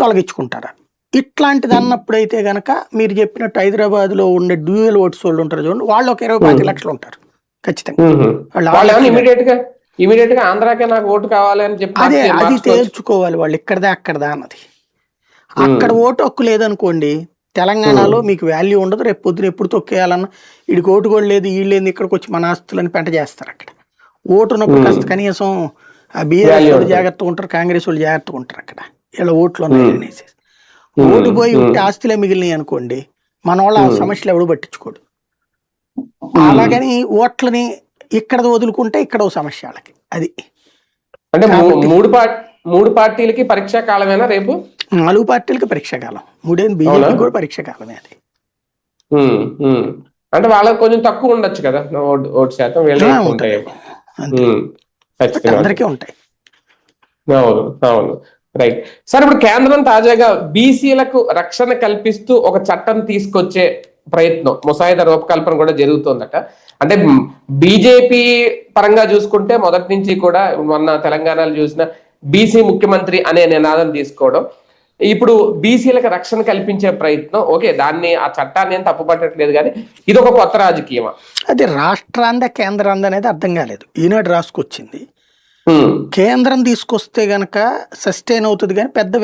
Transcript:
తొలగించుకుంటారా? ఇట్లాంటిది అన్నప్పుడైతే గనక మీరు చెప్పినట్టు హైదరాబాద్లో ఉండే డ్యూయల్ ఓట్స్ వాళ్ళు ఉంటారు చూడండి, వాళ్ళు ఒక 20-25 లక్షలు ఉంటారు ఖచ్చితంగా. ఇమీడియట్ గా ఆంధ్రాకే నాకు ఓటు కావాలి అని చెప్పి అదే అది తేల్చుకోవాలి వాళ్ళు, ఇక్కడదా అక్కడదా అన్నది. అక్కడ ఓటు హక్కు లేదనుకోండి, తెలంగాణలో మీకు వాల్యూ ఉండదు. రేపు పొద్దున ఎప్పుడు తొక్కేయాలన్నా వీడికి ఓటు కూడా లేదు, వీళ్ళు లేదు, ఇక్కడికి వచ్చి మన ఆస్తులని పెంట చేస్తారు. అక్కడ ఓటు ఉన్నప్పుడు కాస్త కనీసం బీఆర్ఎస్ వాళ్ళు జాగ్రత్తగా ఉంటారు, కాంగ్రెస్ వాళ్ళు జాగ్రత్తగా ఉంటారు. అక్కడ ఇలా ఓట్లు ఉన్నాయి అనేసి ఓటు పోయి ఉంటే ఆస్తులే మిగిలినాయి అనుకోండి, మన వాళ్ళ ఆ సమస్యలు ఎవడు పట్టించుకోడు. అలాగని ఓట్లని ఇక్కడ వదులుకుంటే ఇక్కడ ఓ సమస్య వాళ్ళకి. అది అంటే మూడు పార్టీలకి పరీక్షా కాలమేనా రేపు? 4 పార్టీలకి పరీక్షా కాలం, 3 బీజేపీ కూడా పరీక్షా కాలమే అది. అంటే వాళ్ళకి కొంచెం తక్కువ ఉండొచ్చు కదా ఓటు శాతం, అందరికీ ఉంటాయి. అవును అవును, రైట్. సార్, ఇప్పుడు కేంద్రం తాజాగా బీసీలకు రక్షణ కల్పిస్తూ ఒక చట్టం తీసుకొచ్చే ప్రయత్నం, ముసాయిదా రూపకల్పన కూడా జరుగుతుందట. అంటే బీజేపీ పరంగా చూసుకుంటే మొదటి నుంచి కూడా మొన్న తెలంగాణలో చూసిన బీసీ ముఖ్యమంత్రి అనే నినాదం తీసుకోవడం, ఇప్పుడు బీసీలకు రక్షణ కల్పించే ప్రయత్నం. ఓకే, దాన్ని ఆ చట్టాన్ని ఏం తప్పుపట్టట్లేదు, కానీ ఇది ఒక కొత్త రాజకీయమా? అది రాష్ట్రాంద కేంద్రాంద అనేది అర్థం కాలేదు. ఈనాడు రాసుకొచ్చింది. కేంద్రం తీసుకొస్తే గనక సస్టైన్ అవుతుంది, కానీ పెద్ద